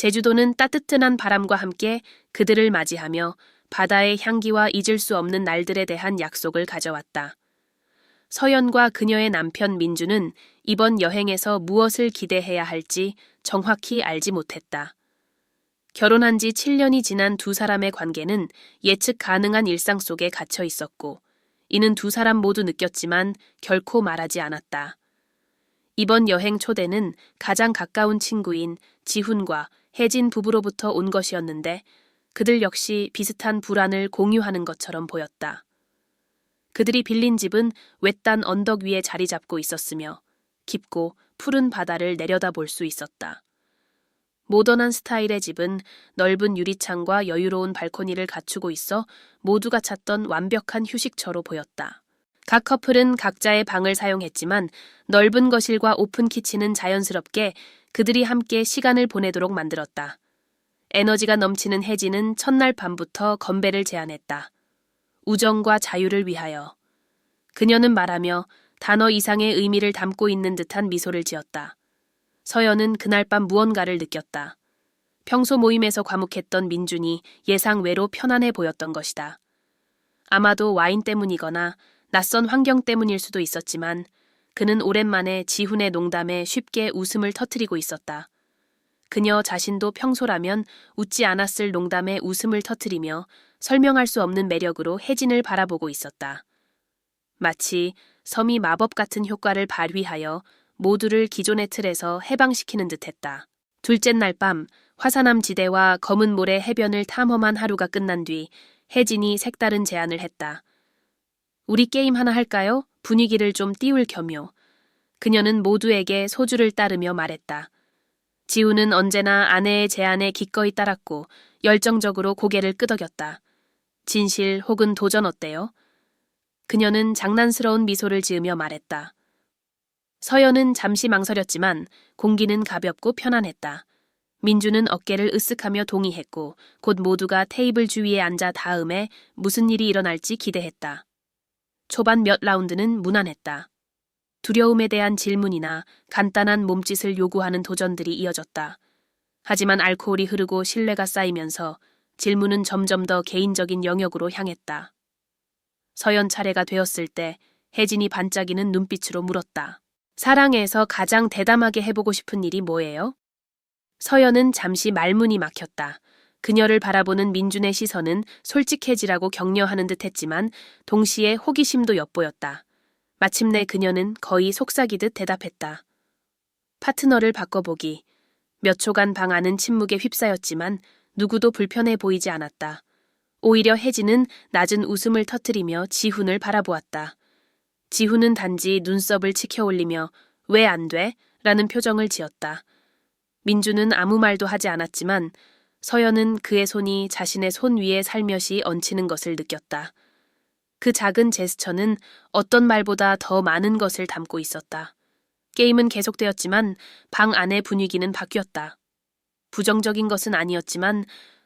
제주도는 따뜻한 바람과 함께 그들을 맞이하며 바다의 향기와 잊을 수 없는 날들에 대한 약속을 가져왔다. 서연과 그녀의 남편 민주는 이번 여행에서 무엇을 기대해야 할지 정확히 알지 못했다. 결혼한 지 7년이 지난 두 사람의 관계는 예측 가능한 일상 속에 갇혀 있었고, 이는 두 사람 모두 느꼈지만 결코 말하지 않았다. 이번 여행 초대는 가장 가까운 친구인 지훈과 혜진 부부로부터 온 것이었는데 그들 역시 비슷한 불안을 공유하는 것처럼 보였다. 그들이 빌린 집은 외딴 언덕 위에 자리 잡고 있었으며 깊고 푸른 바다를 내려다볼 수 있었다. 모던한 스타일의 집은 넓은 유리창과 여유로운 발코니를 갖추고 있어 모두가 찾던 완벽한 휴식처로 보였다. 각 커플은 각자의 방을 사용했지만 넓은 거실과 오픈 키친은 자연스럽게 그들이 함께 시간을 보내도록 만들었다. 에너지가 넘치는 혜진은 첫날 밤부터 건배를 제안했다. 우정과 자유를 위하여. 그녀는 말하며 단어 이상의 의미를 담고 있는 듯한 미소를 지었다. 서연은 그날 밤 무언가를 느꼈다. 평소 모임에서 과묵했던 민준이 예상 외로 편안해 보였던 것이다. 아마도 와인 때문이거나 낯선 환경 때문일 수도 있었지만 그는 오랜만에 지훈의 농담에 쉽게 웃음을 터뜨리고 있었다. 그녀 자신도 평소라면 웃지 않았을 농담에 웃음을 터뜨리며 설명할 수 없는 매력으로 혜진을 바라보고 있었다. 마치 섬이 마법 같은 효과를 발휘하여 모두를 기존의 틀에서 해방시키는 듯했다. 둘째 날 밤 화산암 지대와 검은 모래 해변을 탐험한 하루가 끝난 뒤 혜진이 색다른 제안을 했다. 우리 게임 하나 할까요? 분위기를 좀 띄울 겸요. 그녀는 모두에게 소주를 따르며 말했다. 지우는 언제나 아내의 제안에 기꺼이 따랐고 열정적으로 고개를 끄덕였다. 진실 혹은 도전 어때요? 그녀는 장난스러운 미소를 지으며 말했다. 서연은 잠시 망설였지만 공기는 가볍고 편안했다. 민주는 어깨를 으쓱하며 동의했고 곧 모두가 테이블 주위에 앉아 다음에 무슨 일이 일어날지 기대했다. 초반 몇 라운드는 무난했다. 두려움에 대한 질문이나 간단한 몸짓을 요구하는 도전들이 이어졌다. 하지만 알코올이 흐르고 신뢰가 쌓이면서 질문은 점점 더 개인적인 영역으로 향했다. 서연 차례가 되었을 때 혜진이 반짝이는 눈빛으로 물었다. 사랑에서 가장 대담하게 해보고 싶은 일이 뭐예요? 서연은 잠시 말문이 막혔다. 그녀를 바라보는 민준의 시선은 솔직해지라고 격려하는 듯 했지만 동시에 호기심도 엿보였다. 마침내 그녀는 거의 속삭이듯 대답했다. 파트너를 바꿔보기. 몇 초간 방 안은 침묵에 휩싸였지만 누구도 불편해 보이지 않았다. 오히려 혜진은 낮은 웃음을 터뜨리며 지훈을 바라보았다. 지훈은 단지 눈썹을 치켜올리며 왜 안 돼? 라는 표정을 지었다. 민주는 아무 말도 하지 않았지만 서연은 그의 손이 자신의 손 위에 살며시 얹히는 것을 느꼈다. 그 작은 제스처는 어떤 말보다 더 많은 것을 담고 있었다. 게임은 계속되었지만 방 안의 분위기는 바뀌었다. 부정적인 것은 아니었지만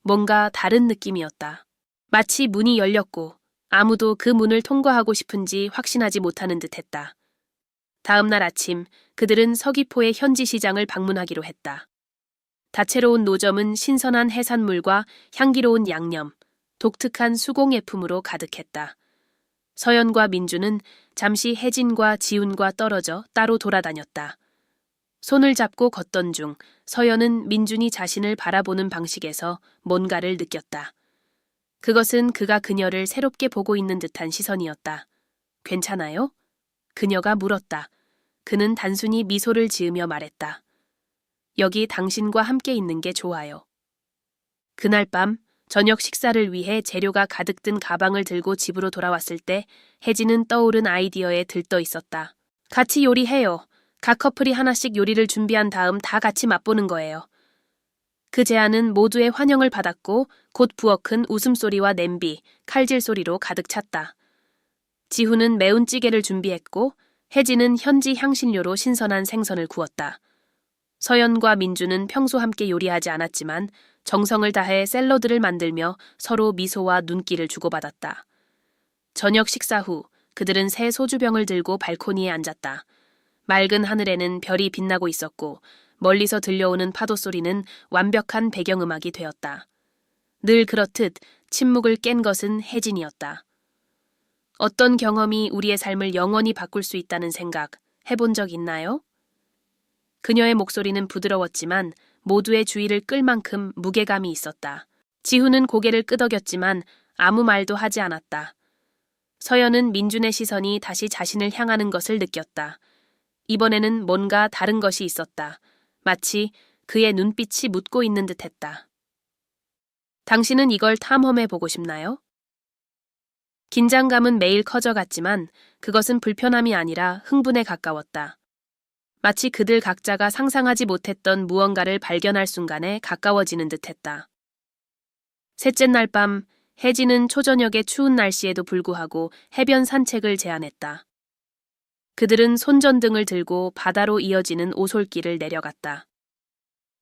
뭔가 다른 느낌이었다. 마치 문이 열렸고 아무도 그 문을 통과하고 싶은지 확신하지 못하는 듯했다. 다음 날 아침 그들은 서귀포의 현지 시장을 방문하기로 했다. 다채로운 노점은 신선한 해산물과 향기로운 양념, 독특한 수공예품으로 가득했다. 서연과 민주는 잠시 혜진과 지훈과 떨어져 따로 돌아다녔다. 손을 잡고 걷던 중 서연은 민준이 자신을 바라보는 방식에서 뭔가를 느꼈다. 그것은 그가 그녀를 새롭게 보고 있는 듯한 시선이었다. 괜찮아요? 그녀가 물었다. 그는 단순히 미소를 지으며 말했다. 여기 당신과 함께 있는 게 좋아요. 그날 밤 저녁 식사를 위해 재료가 가득 든 가방을 들고 집으로 돌아왔을 때 혜진은 떠오른 아이디어에 들떠 있었다. 같이 요리해요. 각 커플이 하나씩 요리를 준비한 다음 다 같이 맛보는 거예요. 그 제안은 모두의 환영을 받았고 곧 부엌은 웃음소리와 냄비, 칼질 소리로 가득 찼다. 지훈은 매운 찌개를 준비했고 혜진은 현지 향신료로 신선한 생선을 구웠다. 서연과 민주는 평소 함께 요리하지 않았지만 정성을 다해 샐러드를 만들며 서로 미소와 눈길을 주고받았다. 저녁 식사 후 그들은 새 소주병을 들고 발코니에 앉았다. 맑은 하늘에는 별이 빛나고 있었고 멀리서 들려오는 파도 소리는 완벽한 배경음악이 되었다. 늘 그렇듯 침묵을 깬 것은 혜진이었다. 어떤 경험이 우리의 삶을 영원히 바꿀 수 있다는 생각 해본 적 있나요? 그녀의 목소리는 부드러웠지만 모두의 주의를 끌 만큼 무게감이 있었다. 지훈은 고개를 끄덕였지만 아무 말도 하지 않았다. 서연은 민준의 시선이 다시 자신을 향하는 것을 느꼈다. 이번에는 뭔가 다른 것이 있었다. 마치 그의 눈빛이 묻고 있는 듯했다. 당신은 이걸 탐험해 보고 싶나요? 긴장감은 매일 커져갔지만 그것은 불편함이 아니라 흥분에 가까웠다. 마치 그들 각자가 상상하지 못했던 무언가를 발견할 순간에 가까워지는 듯했다. 셋째 날 밤, 혜진은 초저녁의 추운 날씨에도 불구하고 해변 산책을 제안했다. 그들은 손전등을 들고 바다로 이어지는 오솔길을 내려갔다.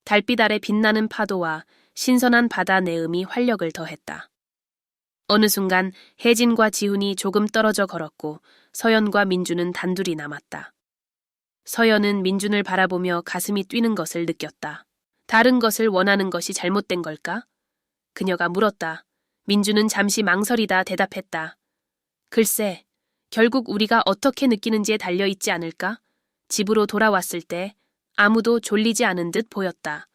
달빛 아래 빛나는 파도와 신선한 바다 내음이 활력을 더했다. 어느 순간 혜진과 지훈이 조금 떨어져 걸었고 서연과 민준은 단둘이 남았다. 서연은 민준을 바라보며 가슴이 뛰는 것을 느꼈다. 다른 것을 원하는 것이 잘못된 걸까? 그녀가 물었다. 민준은 잠시 망설이다 대답했다. 글쎄, 결국 우리가 어떻게 느끼는지에 달려있지 않을까? 집으로 돌아왔을 때 아무도 졸리지 않은 듯 보였다.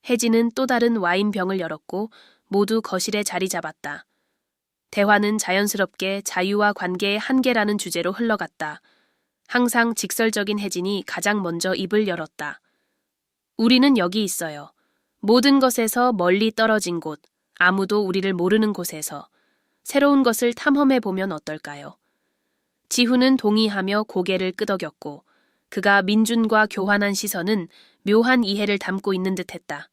혜진은 또 다른 와인병을 열었고 모두 거실에 자리 잡았다. 대화는 자연스럽게 자유와 관계의 한계라는 주제로 흘러갔다. 항상 직설적인 혜진이 가장 먼저 입을 열었다. 우리는 여기 있어요. 모든 것에서 멀리 떨어진 곳, 아무도 우리를 모르는 곳에서 새로운 것을 탐험해보면 어떨까요? 지훈은 동의하며 고개를 끄덕였고 그가 민준과 교환한 시선은 묘한 이해를 담고 있는 듯했다.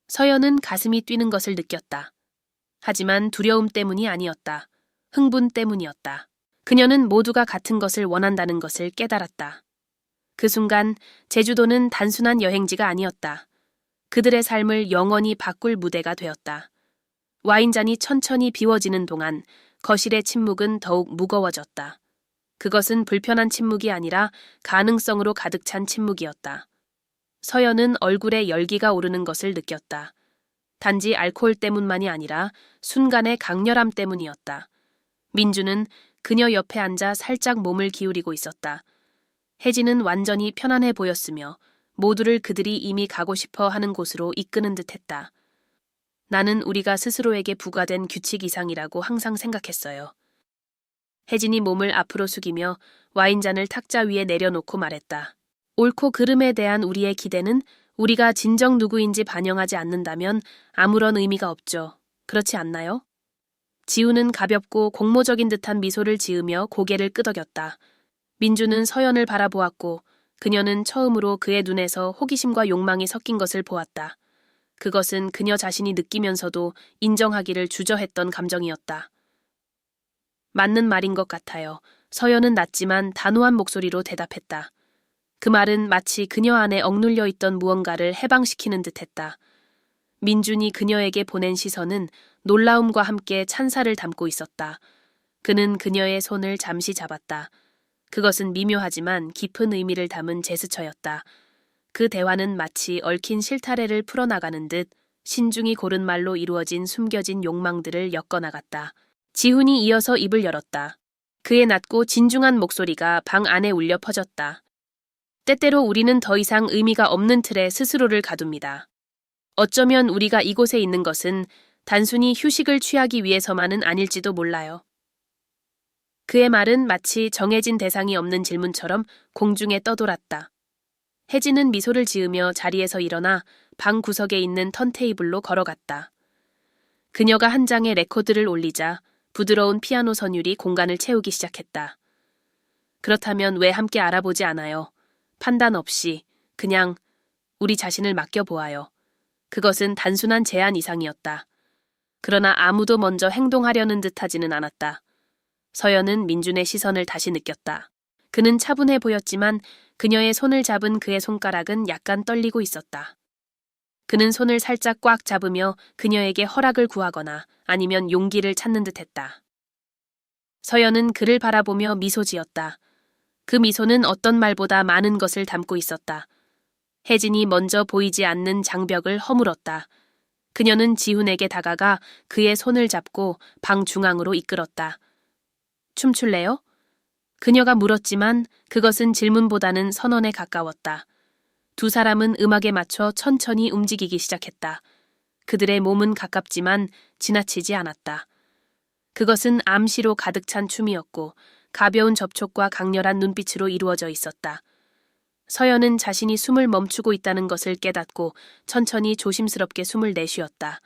서연은 가슴이 뛰는 것을 느꼈다. 하지만 두려움 때문이 아니었다. 흥분 때문이었다. 그녀는 모두가 같은 것을 원한다는 것을 깨달았다. 그 순간 제주도는 단순한 여행지가 아니었다. 그들의 삶을 영원히 바꿀 무대가 되었다. 와인잔이 천천히 비워지는 동안 거실의 침묵은 더욱 무거워졌다. 그것은 불편한 침묵이 아니라 가능성으로 가득 찬 침묵이었다. 서연은 얼굴에 열기가 오르는 것을 느꼈다. 단지 알코올 때문만이 아니라 순간의 강렬함 때문이었다. 민주는 그녀 옆에 앉아 살짝 몸을 기울이고 있었다. 혜진은 완전히 편안해 보였으며 모두를 그들이 이미 가고 싶어 하는 곳으로 이끄는 듯했다. 나는 우리가 스스로에게 부과된 규칙 이상이라고 항상 생각했어요. 혜진이 몸을 앞으로 숙이며 와인잔을 탁자 위에 내려놓고 말했다. 옳고 그름에 대한 우리의 기대는 우리가 진정 누구인지 반영하지 않는다면 아무런 의미가 없죠. 그렇지 않나요? 지우는 가볍고 공모적인 듯한 미소를 지으며 고개를 끄덕였다. 민주는 서연을 바라보았고 그녀는 처음으로 그의 눈에서 호기심과 욕망이 섞인 것을 보았다. 그것은 그녀 자신이 느끼면서도 인정하기를 주저했던 감정이었다. 맞는 말인 것 같아요. 서연은 낮지만 단호한 목소리로 대답했다. 그 말은 마치 그녀 안에 억눌려 있던 무언가를 해방시키는 듯했다. 민준이 그녀에게 보낸 시선은 놀라움과 함께 찬사를 담고 있었다. 그는 그녀의 손을 잠시 잡았다. 그것은 미묘하지만 깊은 의미를 담은 제스처였다. 그 대화는 마치 얽힌 실타래를 풀어나가는 듯 신중히 고른 말로 이루어진 숨겨진 욕망들을 엮어나갔다. 지훈이 이어서 입을 열었다. 그의 낮고 진중한 목소리가 방 안에 울려 퍼졌다. 때때로 우리는 더 이상 의미가 없는 틀에 스스로를 가둡니다. 어쩌면 우리가 이곳에 있는 것은 단순히 휴식을 취하기 위해서만은 아닐지도 몰라요. 그의 말은 마치 정해진 대상이 없는 질문처럼 공중에 떠돌았다. 혜진은 미소를 지으며 자리에서 일어나 방 구석에 있는 턴테이블로 걸어갔다. 그녀가 한 장의 레코드를 올리자 부드러운 피아노 선율이 공간을 채우기 시작했다. 그렇다면 왜 함께 알아보지 않아요? 판단 없이 그냥 우리 자신을 맡겨보아요. 그것은 단순한 제안 이상이었다. 그러나 아무도 먼저 행동하려는 듯하지는 않았다. 서연은 민준의 시선을 다시 느꼈다. 그는 차분해 보였지만 그녀의 손을 잡은 그의 손가락은 약간 떨리고 있었다. 그는 손을 살짝 꽉 잡으며 그녀에게 허락을 구하거나 아니면 용기를 찾는 듯했다. 서연은 그를 바라보며 미소 지었다. 그 미소는 어떤 말보다 많은 것을 담고 있었다. 혜진이 먼저 보이지 않는 장벽을 허물었다. 그녀는 지훈에게 다가가 그의 손을 잡고 방 중앙으로 이끌었다. 춤출래요? 그녀가 물었지만 그것은 질문보다는 선언에 가까웠다. 두 사람은 음악에 맞춰 천천히 움직이기 시작했다. 그들의 몸은 가깝지만 지나치지 않았다. 그것은 암시로 가득 찬 춤이었고 가벼운 접촉과 강렬한 눈빛으로 이루어져 있었다. 서연은 자신이 숨을 멈추고 있다는 것을 깨닫고 천천히 조심스럽게 숨을 내쉬었다.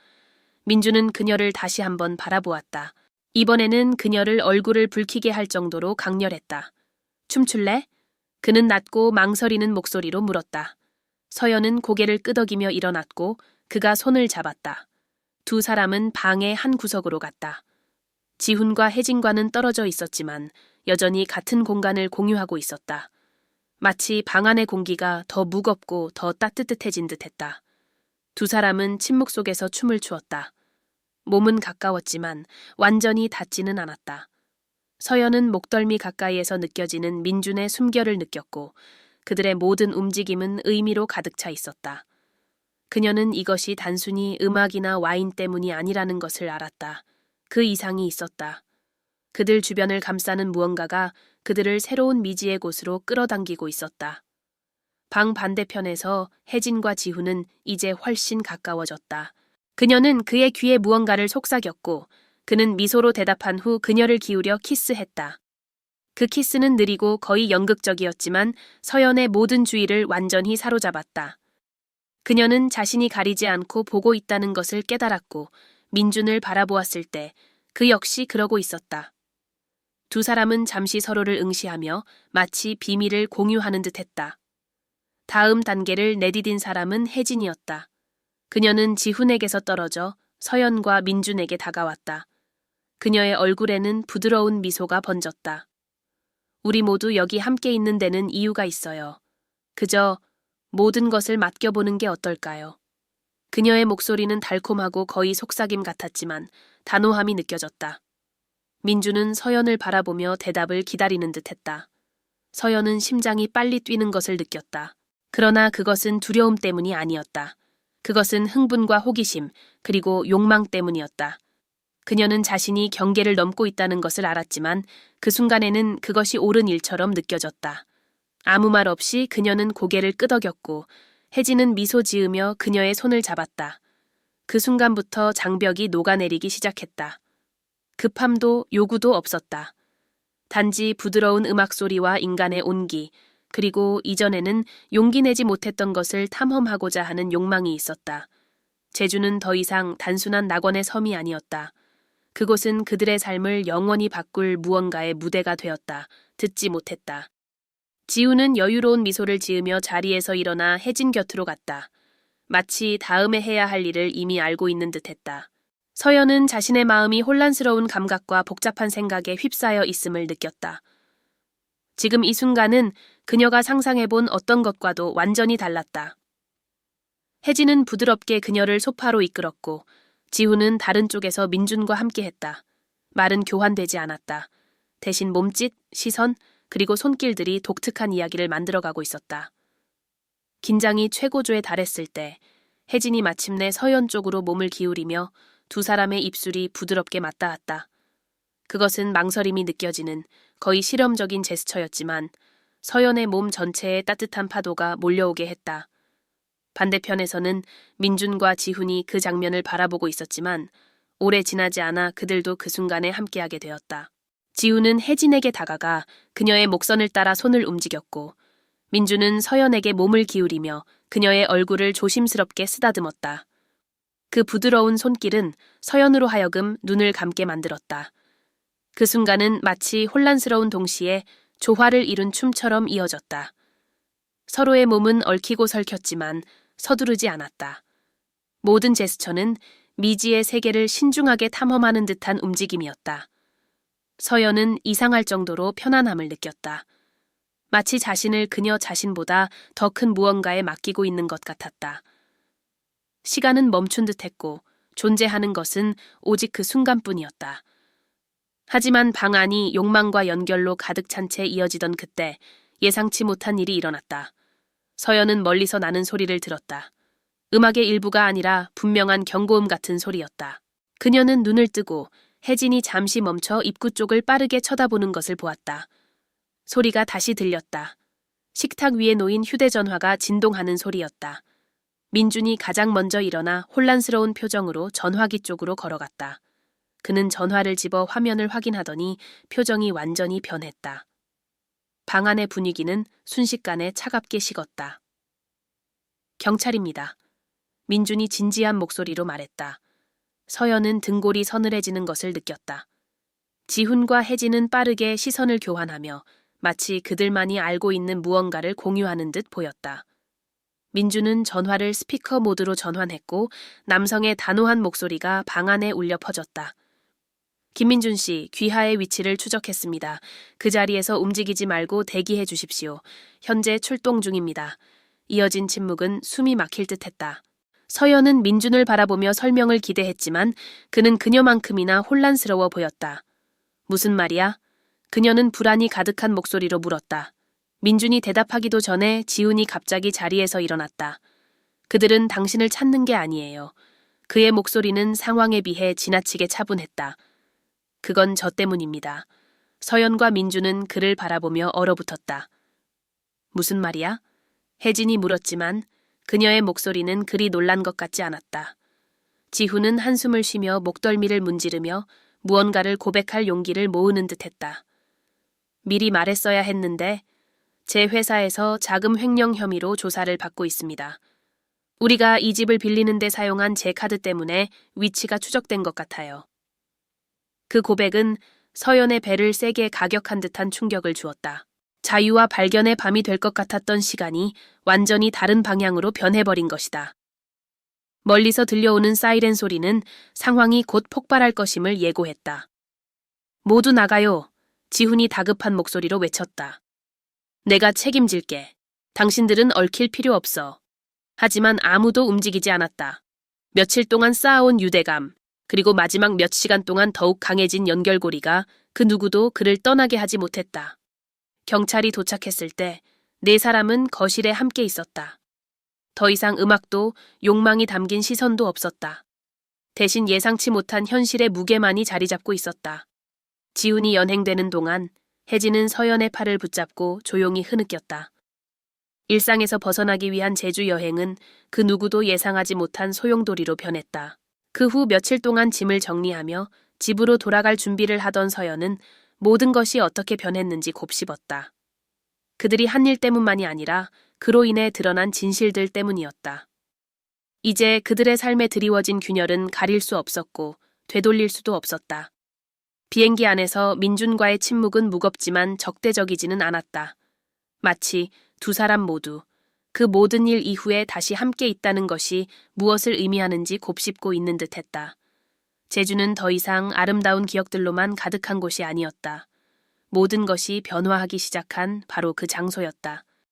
민주는 그녀를 다시 한번 바라보았다. 이번에는 그녀를 얼굴을 붉히게 할 정도로 강렬했다. 춤출래? 그는 낮고 망설이는 목소리로 물었다. 서연은 고개를 끄덕이며 일어났고 그가 손을 잡았다. 두 사람은 방의 한 구석으로 갔다. 지훈과 혜진과는 떨어져 있었지만 여전히 같은 공간을 공유하고 있었다. 마치 방 안의 공기가 더 무겁고 더 따뜻해진 듯했다. 두 사람은 침묵 속에서 춤을 추었다. 몸은 가까웠지만 완전히 닿지는 않았다. 서연은 목덜미 가까이에서 느껴지는 민준의 숨결을 느꼈고 그들의 모든 움직임은 의미로 가득 차 있었다. 그녀는 이것이 단순히 음악이나 와인 때문이 아니라는 것을 알았다. 그 이상이 있었다. 그들 주변을 감싸는 무언가가 그들을 새로운 미지의 곳으로 끌어당기고 있었다. 방 반대편에서 혜진과 지훈은 이제 훨씬 가까워졌다. 그녀는 그의 귀에 무언가를 속삭였고 그는 미소로 대답한 후 그녀를 기울여 키스했다. 그 키스는 느리고 거의 연극적이었지만 서연의 모든 주의를 완전히 사로잡았다. 그녀는 자신이 가리지 않고 보고 있다는 것을 깨달았고 민준을 바라보았을 때 그 역시 그러고 있었다. 두 사람은 잠시 서로를 응시하며 마치 비밀을 공유하는 듯했다. 다음 단계를 내디딘 사람은 혜진이었다. 그녀는 지훈에게서 떨어져 서연과 민준에게 다가왔다. 그녀의 얼굴에는 부드러운 미소가 번졌다. 우리 모두 여기 함께 있는 데는 이유가 있어요. 그저 모든 것을 맡겨보는 게 어떨까요? 그녀의 목소리는 달콤하고 거의 속삭임 같았지만 단호함이 느껴졌다. 민주는 서연을 바라보며 대답을 기다리는 듯했다. 서연은 심장이 빨리 뛰는 것을 느꼈다. 그러나 그것은 두려움 때문이 아니었다. 그것은 흥분과 호기심, 그리고 욕망 때문이었다. 그녀는 자신이 경계를 넘고 있다는 것을 알았지만 그 순간에는 그것이 옳은 일처럼 느껴졌다. 아무 말 없이 그녀는 고개를 끄덕였고 혜진은 미소 지으며 그녀의 손을 잡았다. 그 순간부터 장벽이 녹아내리기 시작했다. 급함도 요구도 없었다. 단지 부드러운 음악 소리와 인간의 온기, 그리고 이전에는 용기 내지 못했던 것을 탐험하고자 하는 욕망이 있었다. 제주는 더 이상 단순한 낙원의 섬이 아니었다. 그곳은 그들의 삶을 영원히 바꿀 무언가의 무대가 되었다. 듣지 못했다. 지우는 여유로운 미소를 지으며 자리에서 일어나 혜진 곁으로 갔다. 마치 다음에 해야 할 일을 이미 알고 있는 듯했다. 서연은 자신의 마음이 혼란스러운 감각과 복잡한 생각에 휩싸여 있음을 느꼈다. 지금 이 순간은 그녀가 상상해본 어떤 것과도 완전히 달랐다. 혜진은 부드럽게 그녀를 소파로 이끌었고 지훈은 다른 쪽에서 민준과 함께했다. 말은 교환되지 않았다. 대신 몸짓, 시선, 그리고 손길들이 독특한 이야기를 만들어가고 있었다. 긴장이 최고조에 달했을 때 혜진이 마침내 서연 쪽으로 몸을 기울이며 두 사람의 입술이 부드럽게 맞닿았다. 그것은 망설임이 느껴지는 거의 실험적인 제스처였지만 서연의 몸 전체에 따뜻한 파도가 몰려오게 했다. 반대편에서는 민준과 지훈이 그 장면을 바라보고 있었지만 오래 지나지 않아 그들도 그 순간에 함께하게 되었다. 지훈은 혜진에게 다가가 그녀의 목선을 따라 손을 움직였고 민준은 서연에게 몸을 기울이며 그녀의 얼굴을 조심스럽게 쓰다듬었다. 그 부드러운 손길은 서연으로 하여금 눈을 감게 만들었다. 그 순간은 마치 혼란스러운 동시에 조화를 이룬 춤처럼 이어졌다. 서로의 몸은 얽히고 설켰지만 서두르지 않았다. 모든 제스처는 미지의 세계를 신중하게 탐험하는 듯한 움직임이었다. 서연은 이상할 정도로 편안함을 느꼈다. 마치 자신을 그녀 자신보다 더 큰 무언가에 맡기고 있는 것 같았다. 시간은 멈춘 듯했고 존재하는 것은 오직 그 순간뿐이었다. 하지만 방 안이 욕망과 연결로 가득 찬 채 이어지던 그때 예상치 못한 일이 일어났다. 서연은 멀리서 나는 소리를 들었다. 음악의 일부가 아니라 분명한 경고음 같은 소리였다. 그녀는 눈을 뜨고 혜진이 잠시 멈춰 입구 쪽을 빠르게 쳐다보는 것을 보았다. 소리가 다시 들렸다. 식탁 위에 놓인 휴대전화가 진동하는 소리였다. 민준이 가장 먼저 일어나 혼란스러운 표정으로 전화기 쪽으로 걸어갔다. 그는 전화를 집어 화면을 확인하더니 표정이 완전히 변했다. 방 안의 분위기는 순식간에 차갑게 식었다. 경찰입니다. 민준이 진지한 목소리로 말했다. 서연은 등골이 서늘해지는 것을 느꼈다. 지훈과 혜진은 빠르게 시선을 교환하며 마치 그들만이 알고 있는 무언가를 공유하는 듯 보였다. 민준은 전화를 스피커 모드로 전환했고 남성의 단호한 목소리가 방 안에 울려 퍼졌다. 김민준 씨, 귀하의 위치를 추적했습니다. 그 자리에서 움직이지 말고 대기해 주십시오. 현재 출동 중입니다. 이어진 침묵은 숨이 막힐 듯했다. 서연은 민준을 바라보며 설명을 기대했지만 그는 그녀만큼이나 혼란스러워 보였다. 무슨 말이야? 그녀는 불안이 가득한 목소리로 물었다. 민준이 대답하기도 전에 지훈이 갑자기 자리에서 일어났다. 그들은 당신을 찾는 게 아니에요. 그의 목소리는 상황에 비해 지나치게 차분했다. 그건 저 때문입니다. 서연과 민준은 그를 바라보며 얼어붙었다. 무슨 말이야? 혜진이 물었지만 그녀의 목소리는 그리 놀란 것 같지 않았다. 지훈은 한숨을 쉬며 목덜미를 문지르며 무언가를 고백할 용기를 모으는 듯했다. 미리 말했어야 했는데 제 회사에서 자금 횡령 혐의로 조사를 받고 있습니다. 우리가 이 집을 빌리는 데 사용한 제 카드 때문에 위치가 추적된 것 같아요. 그 고백은 서연의 배를 세게 가격한 듯한 충격을 주었다. 자유와 발견의 밤이 될 것 같았던 시간이 완전히 다른 방향으로 변해버린 것이다. 멀리서 들려오는 사이렌 소리는 상황이 곧 폭발할 것임을 예고했다. 모두 나가요. 지훈이 다급한 목소리로 외쳤다. 내가 책임질게. 당신들은 얽힐 필요 없어. 하지만 아무도 움직이지 않았다. 며칠 동안 쌓아온 유대감, 그리고 마지막 몇 시간 동안 더욱 강해진 연결고리가 그 누구도 그를 떠나게 하지 못했다. 경찰이 도착했을 때 네 사람은 거실에 함께 있었다. 더 이상 음악도 욕망이 담긴 시선도 없었다. 대신 예상치 못한 현실의 무게만이 자리 잡고 있었다. 지훈이 연행되는 동안 혜진은 서연의 팔을 붙잡고 조용히 흐느꼈다. 일상에서 벗어나기 위한 제주 여행은 그 누구도 예상하지 못한 소용돌이로 변했다. 그 후 며칠 동안 짐을 정리하며 집으로 돌아갈 준비를 하던 서연은 모든 것이 어떻게 변했는지 곱씹었다. 그들이 한 일 때문만이 아니라 그로 인해 드러난 진실들 때문이었다. 이제 그들의 삶에 드리워진 균열은 가릴 수 없었고 되돌릴 수도 없었다. 비행기 안에서 민준과의 침묵은 무겁지만 적대적이지는 않았다. 마치 두 사람 모두 그 모든 일 이후에 다시 함께 있다는 것이 무엇을 의미하는지 곱씹고 있는 듯했다. 제주는 더 이상 아름다운 기억들로만 가득한 곳이 아니었다. 모든 것이 변화하기 시작한 바로 그 장소였다.